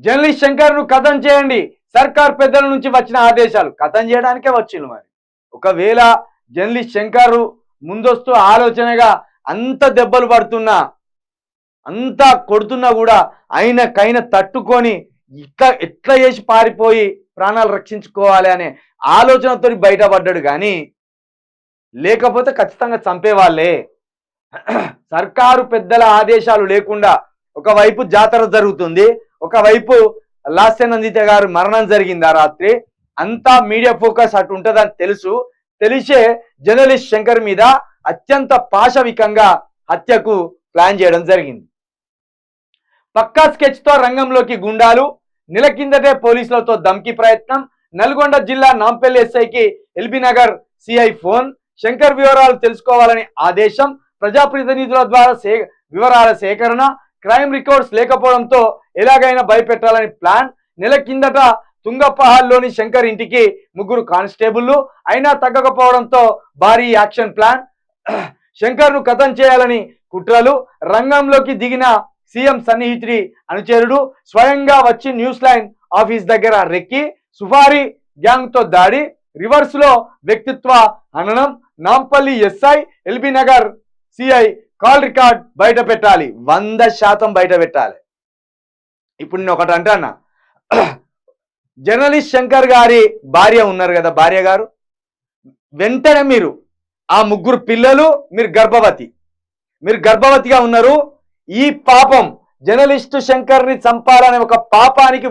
Journalist శంకర్ను కథం చేయండి, సర్కార్ పెద్దల నుంచి వచ్చిన ఆదేశాలు. కథం చేయడానికే వచ్చిండు. మరి ఒకవేళ జర్నలిస్ట్ శంకర్ ముందొస్తూ ఆలోచనగా అంత దెబ్బలు పడుతున్నా, అంతా కొడుతున్నా కూడా ఆయనకైనా తట్టుకొని ఎట్లా చేసి పారిపోయి ప్రాణాలు రక్షించుకోవాలి అనే ఆలోచనతో బయటపడ్డాడు. కానీ లేకపోతే ఖచ్చితంగా చంపేవాళ్ళే. సర్కారు పెద్దల ఆదేశాలు లేకుండా ఒకవైపు జాతర జరుగుతుంది, ఒకవైపు లాస్యనందిత గారు మరణం జరిగింది ఆ రాత్రి. అంతా మీడియా ఫోకస్ అటు ఉంటుందని తెలిసే జర్నలిస్ట్ శంకర్ మీద అత్యంత పాశవికంగా హత్యకు ప్లాన్ చేయడం జరిగింది. పక్కా స్కెచ్ తో రంగంలోకి గుండాలు, నెల కిందటే పోలీసులతో ధమ్కి ప్రయత్నం. నల్గొండ జిల్లా నాంపల్లి ఎస్ఐకి LB Nagar CI phone. Shankar వివరాలు తెలుసుకోవాలని ఆదేశం. ప్రజాప్రతినిధుల ద్వారా వివరాల సేకరణ. క్రైమ్ రికార్డ్స్ లేకపోవడంతో ఎలాగైనా భయపెట్టాలని ప్లాన్. నెల కిందట తుంగపహాల్లోని శంకర్ ఇంటికి 3 కానిస్టేబుళ్లు, అయినా తగ్గకపోవడంతో భారీ యాక్షన్ ప్లాన్. శంకర్ను కథం చేయాలని కుట్రలు. రంగంలోకి దిగిన సీఎం సన్నిహితుడి అనుచరుడు స్వయంగా వచ్చి న్యూస్ లైన్ ఆఫీస్ దగ్గర రెక్కి సుఫారీ గ్యాంగ్ తో దాడి. రివర్స్ లో వ్యక్తిత్వ హననం. Nampally SI, LB Nagar CI call record బయట పెట్టాలి, 100% బయట పెట్టాలి. ఇప్పుడు నేను ఒకటి అంటానా, జర్నలిస్ట్ శంకర్ గారి భార్య ఉన్నారు కదా, భార్య గారు వెంటనే మీరు ఆ 3 పిల్లలు, మీరు గర్భవతిగా ఉన్నారు. ఈ పాపం జర్నలిస్టు శంకర్ని చంపాలనే ఒక పాపానికి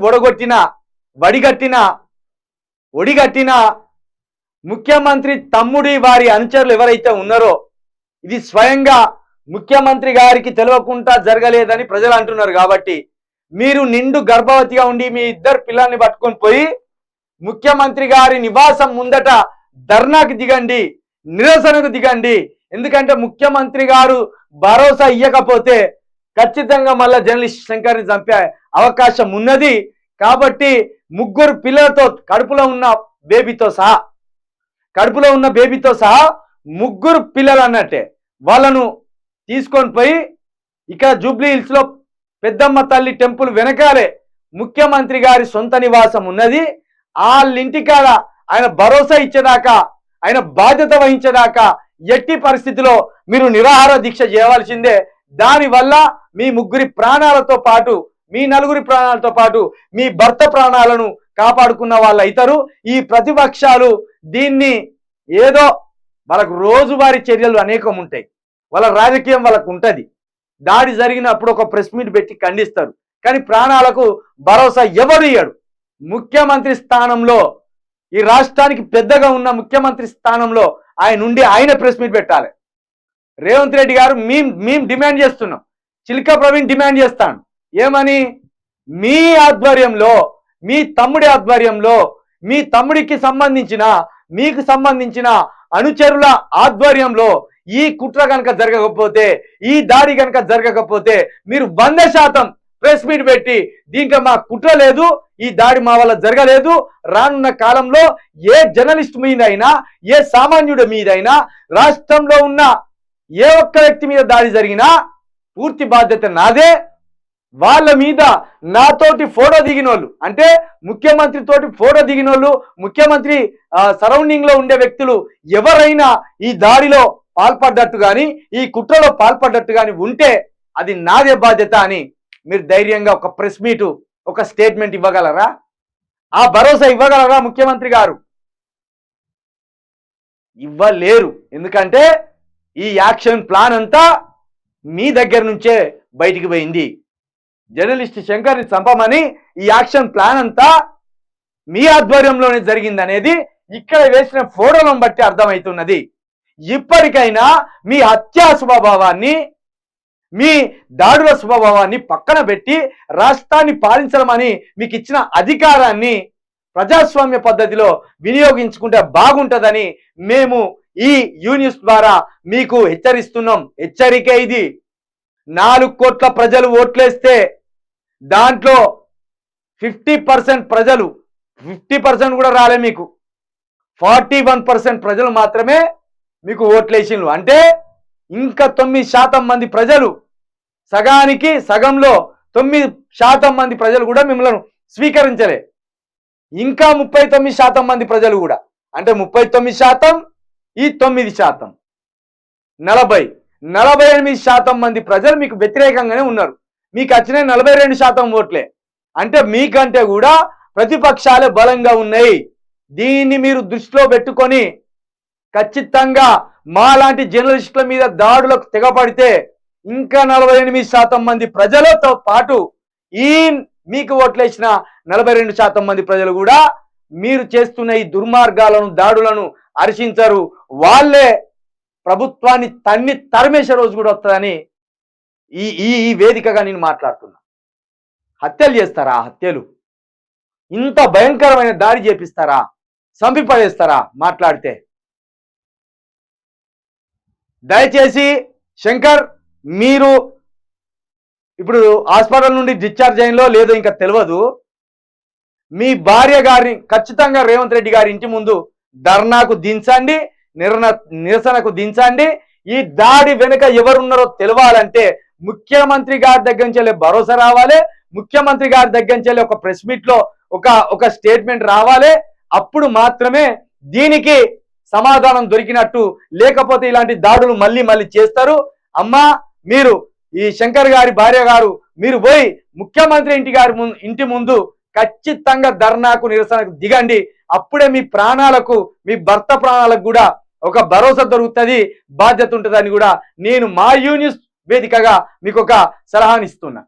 ఒడిగట్టిన ముఖ్యమంత్రి తమ్ముడి వారి అనుచరులు ఎవరైతే ఉన్నారో, ఇది స్వయంగా ముఖ్యమంత్రి గారికి తెలియకుండా జరగలేదని ప్రజలు అంటున్నారు. కాబట్టి మీరు నిండు గర్భవతిగా ఉండి మీ 2 పిల్లల్ని పట్టుకొని పోయి ముఖ్యమంత్రి గారి నివాసం ముందట ధర్నాకి దిగండి, నిరసనకు దిగండి. ఎందుకంటే ముఖ్యమంత్రి గారు భరోసా ఇవ్వకపోతే ఖచ్చితంగా మళ్ళా జర్నలిస్ట్ శంకర్ని చంపే అవకాశం ఉన్నది. కాబట్టి 3 పిల్లలతో కడుపులో ఉన్న బేబీతో సహా 3 పిల్లలు అన్నట్టే వాళ్ళను తీసుకొని పోయి ఇక్కడ జూబ్లీ హిల్స్ లో పెద్దమ్మ తల్లి టెంపుల్ వెనకాలే ముఖ్యమంత్రి గారి సొంత నివాసం ఉన్నది. వాళ్ళింటికాడ ఆయన భరోసా ఇచ్చేదాకా, ఆయన బాధ్యత వహించేదాకా ఎట్టి పరిస్థితిలో మీరు నిరాహార దీక్ష చేయవలసిందే. దానివల్ల మీ 3 ప్రాణాలతో పాటు, మీ 4 ప్రాణాలతో పాటు మీ భర్త ప్రాణాలను కాపాడుకున్న వాళ్ళు అవుతారు. ఈ ప్రతిపక్షాలు దీన్ని ఏదో వాళ్ళకు రోజువారీ చర్యలు అనేకం ఉంటాయి, వాళ్ళ రాజకీయం వాళ్ళకు ఉంటుంది. దాడి జరిగినప్పుడు ఒక ప్రెస్ మీట్ పెట్టి ఖండిస్తారు, కానీ ప్రాణాలకు భరోసా ఎవరు ఇయ్యడు. ముఖ్యమంత్రి స్థానంలో, ఈ రాష్ట్రానికి పెద్దగా ఉన్న ముఖ్యమంత్రి స్థానంలో ఆయన ప్రెస్ మీట్ పెట్టాలి. రేవంత్ రెడ్డి గారు మేము డిమాండ్ చేస్తున్నాం, చిల్కా ప్రవీణ్ డిమాండ్ చేస్తాను. ఏమని? మీ ఆధ్వర్యంలో, మీ తమ్ముడి ఆధ్వర్యంలో, మీ తమ్ముడికి సంబంధించిన, మీకు సంబంధించిన అనుచరుల ఆధ్వర్యంలో ఈ కుట్ర కనుక జరగకపోతే, ఈ దాడి కనుక జరగకపోతే మీరు 100% ప్రెస్ మీట్ పెట్టి దీంట్లో మా కుట్ర లేదు, ఈ దాడి మా వల్ల జరగలేదు, రానున్న కాలంలో ఏ జర్నలిస్ట్ మీదైనా, ఏ సామాన్యుడి మీదైనా, రాష్ట్రంలో ఉన్న ఏ ఒక్క వ్యక్తి మీద దాడి జరిగినా పూర్తి బాధ్యత నాదే. వాళ్ళ మీద నాతోటి ఫోటో దిగిన వాళ్ళు, అంటే ముఖ్యమంత్రి తోటి ఫోటో దిగిన వాళ్ళు, ముఖ్యమంత్రి సరౌండింగ్ లో ఉండే వ్యక్తులు ఎవరైనా ఈ దాడిలో పాల్పడ్డట్టు కానీ, ఈ కుట్రలో పాల్పడ్డట్టు కానీ ఉంటే అది నాదే బాధ్యత అని మీరు ధైర్యంగా ఒక ప్రెస్ మీటు, ఒక స్టేట్మెంట్ ఇవ్వగలరా? ఆ భరోసా ఇవ్వగలరా ముఖ్యమంత్రి గారు? ఇవ్వలేరు. ఎందుకంటే ఈ యాక్షన్ ప్లాన్ అంతా మీ దగ్గర నుంచే బయటికి పోయింది. జర్నలిస్ట్ శంకర్ని చంపమని ఈ యాక్షన్ ప్లాన్ అంతా మీ ఆధ్వర్యంలోనే జరిగింది అనేది ఇక్కడ వేసిన ఫోటోలను బట్టి అర్థమవుతున్నది. ఇప్పటికైనా మీ హత్యా స్వభావాన్ని, మీ దాడుల స్వభావాన్ని పక్కన పెట్టి రాష్ట్రాన్ని పాలించడమని మీకు ఇచ్చిన అధికారాన్ని ప్రజాస్వామ్య పద్ధతిలో వినియోగించుకుంటే బాగుంటుందని మేము ఈ న్యూస్ ద్వారా మీకు హెచ్చరిస్తున్నాం. హెచ్చరిక ఇది. 4 కోట్ల ప్రజలు ఓట్లేస్తే దాంట్లో 50% ప్రజలు, 50% కూడా రాలే మీకు, 41% ప్రజలు మాత్రమే మీకు ఓట్లేసిండ్రు. అంటే ఇంకా 9% మంది ప్రజలు, సగానికి సగంలో శాతం మంది ప్రజలు కూడా మిమ్మల్ని స్వీకరించలే. ఇంకా 39% మంది ప్రజలు కూడా, అంటే 39% ఈ 9%, 48% మంది ప్రజలు మీకు వ్యతిరేకంగానే ఉన్నారు. మీకు వచ్చిన 42% ఓట్లే. అంటే మీకంటే కూడా ప్రతిపక్షాలే బలంగా ఉన్నాయి. దీన్ని మీరు దృష్టిలో పెట్టుకొని ఖచ్చితంగా మాలాంటి జర్నలిస్టుల మీద దాడులకు తెగపడితే ఇంకా 48% మంది ప్రజలతో పాటు ఈ మీకు ఓట్లేసిన 42% మంది ప్రజలు కూడా మీరు చేస్తున్న ఈ దుర్మార్గాలను, దాడులను హర్షించరు. వాళ్ళే ప్రభుత్వాన్ని తరిమేసే రోజు కూడా వస్తుందని ఈ ఈ వేదికగా నేను మాట్లాడుతున్నా. హత్యలు చేస్తారా? హత్యలు ఇంత భయంకరమైన దాడి చేపిస్తారా? చంపిపడేస్తారా మాట్లాడితే? దయచేసి శంకర్, మీరు ఇప్పుడు హాస్పిటల్ నుండి డిశ్చార్జ్ అయిందో లేదో ఇంకా తెలియదు. మీ భార్య గారిని ఖచ్చితంగా రేవంత్ రెడ్డి గారి ఇంటి ముందు ధర్నాకు దించండి, నిరసనకు దించండి. ఈ దాడి వెనుక ఎవరున్నారో తెలవాలంటే ముఖ్యమంత్రి గారి దగ్గర నుంచి భరోసా రావాలి. ముఖ్యమంత్రి గారి దగ్గర నుంచి ఒక ప్రెస్ మీట్ లో ఒక స్టేట్మెంట్ రావాలి. అప్పుడు మాత్రమే దీనికి సమాధానం దొరికినట్టు. లేకపోతే ఇలాంటి దాడులు మళ్ళీ చేస్తారు. అమ్మా, మీరు ఈ శంకర్ గారి భార్య గారు మీరు పోయి ముఖ్యమంత్రి ఇంటి ముందు ఖచ్చితంగా ధర్నాకు, నిరసనకు దిగండి. అప్పుడే మీ ప్రాణాలకు, మీ భర్త ప్రాణాలకు కూడా ఒక భరోసా దొరుకుతుంది, బాధ్యత ఉంటుందని కూడా నేను మా న్యూస్ వేదికగా మీకు ఒక సలహానిస్తున్నా.